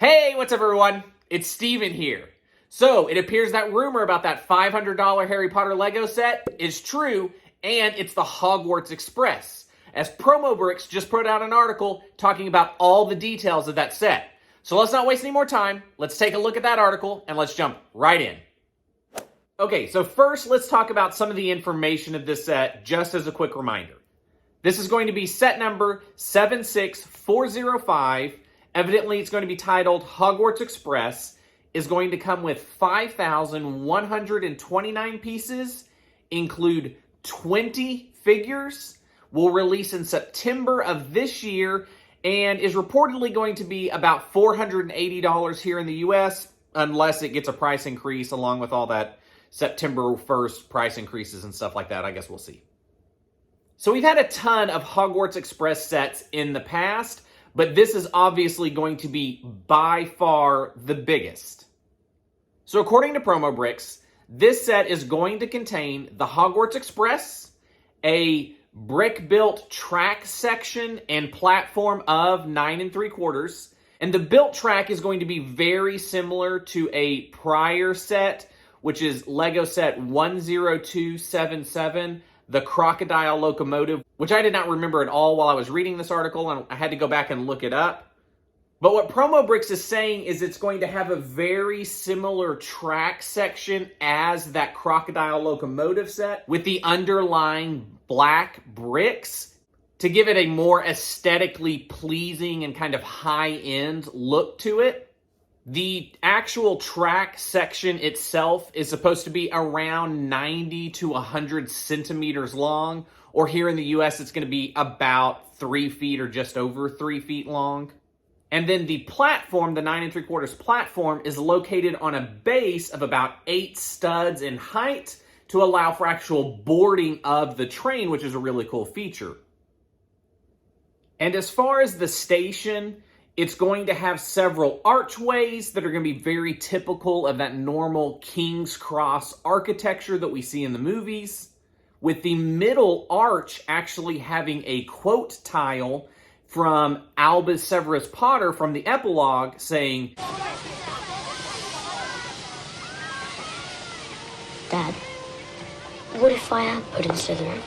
Hey, what's up everyone? It's Steven here. So, it appears that rumor about that $500 Harry Potter Lego set is true, and it's the Hogwarts Express, as Promobricks just put out an article talking about all the details of that set. So let's not waste any more time, let's take a look at that article, and let's jump right in. Okay, so first let's talk about some of the information of this set, just as a quick reminder. This is going to be set number 76405. Evidently, it's going to be titled Hogwarts Express, is going to come with 5,129 pieces, include 20 figures, will release in September of this year, and is reportedly going to be about $480 here in the US, unless it gets a price increase along with all that September 1st price increases and stuff like that. I guess we'll see. So we've had a ton of Hogwarts Express sets in the past, but this is obviously going to be by far the biggest. So according to Promobricks, this set is going to contain the Hogwarts Express, a brick-built track section and platform of 9 3/4, and the built track is going to be very similar to a prior set, which is Lego set 10277, the crocodile locomotive, which I did not remember at all while I was reading this article, and I had to go back and look it up. But what Promobricks is saying is it's going to have a very similar track section as that crocodile locomotive set, with the underlying black bricks to give it a more aesthetically pleasing and kind of high-end look to it. The actual track section itself is supposed to be around 90 to 100 centimeters long, or here in the US, it's going to be about 3 feet or just over 3 feet long. And then the platform, the 9 3/4 platform, is located on a base of about 8 studs in height to allow for actual boarding of the train, which is a really cool feature. And as far as the station, it's going to have several archways that are going to be very typical of that normal King's Cross architecture that we see in the movies, with the middle arch actually having a quote tile from Albus Severus Potter from the epilogue saying, "Dad, what if I am put in Slytherin?"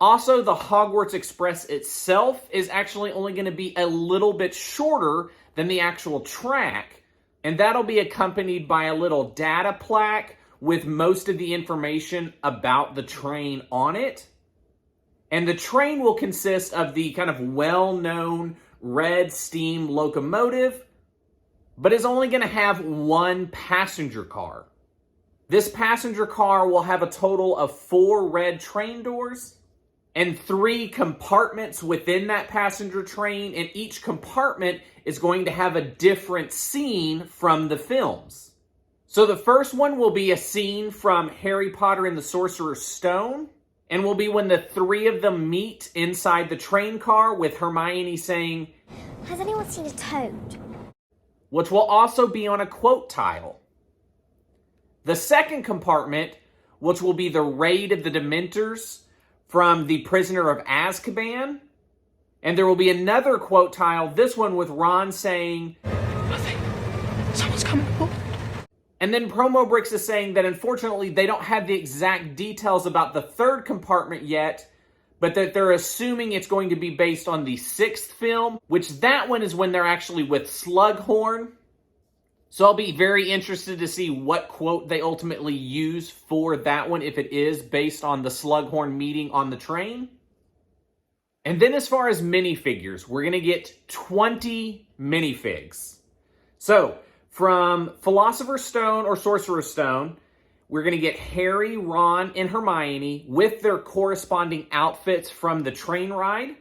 Also, the Hogwarts Express itself is actually only going to be a little bit shorter than the actual track, and that'll be accompanied by a little data plaque with most of the information about the train on it. And the train will consist of the kind of well-known red steam locomotive, but is only going to have one passenger car. This passenger car will have a total of 4 red train doors and 3 compartments within that passenger train, and each compartment is going to have a different scene from the films. So the first one will be a scene from Harry Potter and the Sorcerer's Stone, and will be when the 3 of them meet inside the train car with Hermione saying, "Has anyone seen a toad?" which will also be on a quote tile. The second compartment, which will be the Raid of the Dementors from The Prisoner of Azkaban. And there will be another quote tile, this one with Ron saying, "Nothing. Someone's coming up." And then Promobricks is saying that unfortunately they don't have the exact details about the third compartment yet, but that they're assuming it's going to be based on the 6th film, which that one is when they're actually with Slughorn. So I'll be very interested to see what quote they ultimately use for that one, if it is based on the Slughorn meeting on the train. And then as far as minifigures, we're going to get 20 minifigs. So, from Philosopher's Stone or Sorcerer's Stone, we're going to get Harry, Ron, and Hermione with their corresponding outfits from the train ride.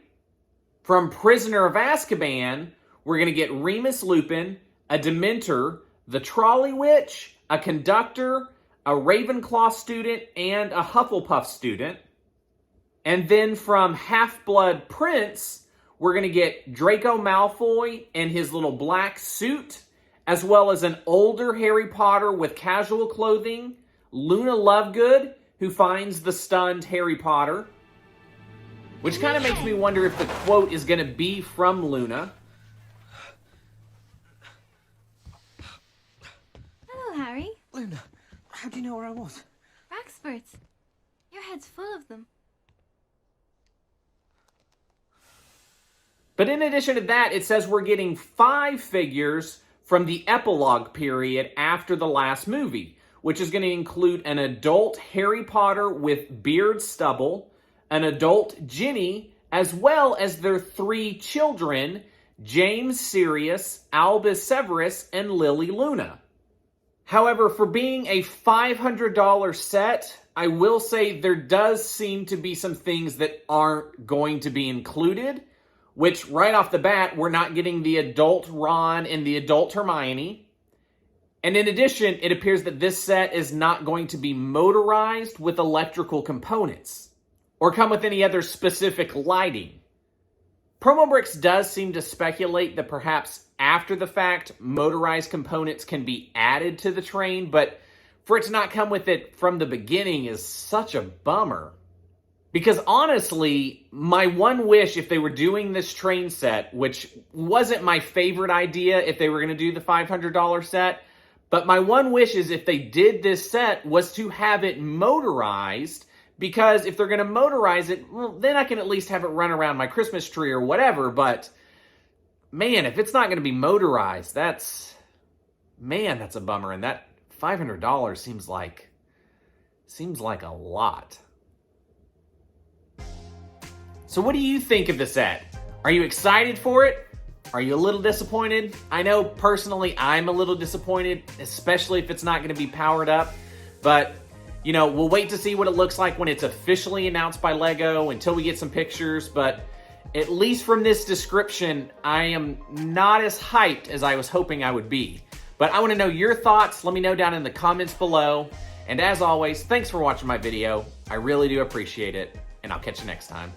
From Prisoner of Azkaban, we're going to get Remus Lupin, a Dementor, the Trolley Witch, a Conductor, a Ravenclaw student, and a Hufflepuff student. And then from Half-Blood Prince, we're going to get Draco Malfoy in his little black suit, as well as an older Harry Potter with casual clothing, Luna Lovegood, who finds the stunned Harry Potter, which kind of makes me wonder if the quote is going to be from Luna. you know where I was? Experts. Your head's full of them. But in addition to that, it says we're getting 5 figures from the epilogue period after the last movie, which is going to include an adult Harry Potter with beard stubble, an adult Ginny, as well as their 3 children, James Sirius, Albus Severus, and Lily Luna. However, for being a $500 set, I will say there does seem to be some things that aren't going to be included, which right off the bat, we're not getting the adult Ron and the adult Hermione. And in addition, it appears that this set is not going to be motorized with electrical components or come with any other specific lighting. Promobricks does seem to speculate that perhaps after the fact, motorized components can be added to the train, but for it to not come with it from the beginning is such a bummer. Because honestly, my one wish if they were doing this train set, which wasn't my favorite idea if they were going to do the $500 set, but my one wish is if they did this set was to have it motorized, because if they're going to motorize it, well, then I can at least have it run around my Christmas tree or whatever, but man, if it's not going to be motorized, that's a bummer, and that $500 seems like a lot. So what do you think of the set? Are you excited for it? Are you a little disappointed? I know personally I'm a little disappointed, especially if it's not going to be powered up. But, you know, we'll wait to see what it looks like when it's officially announced by LEGO until we get some pictures. But at least from this description, I am not as hyped as I was hoping I would be. But I want to know your thoughts. Let me know down in the comments below. And as always, thanks for watching my video. I really do appreciate it. And I'll catch you next time.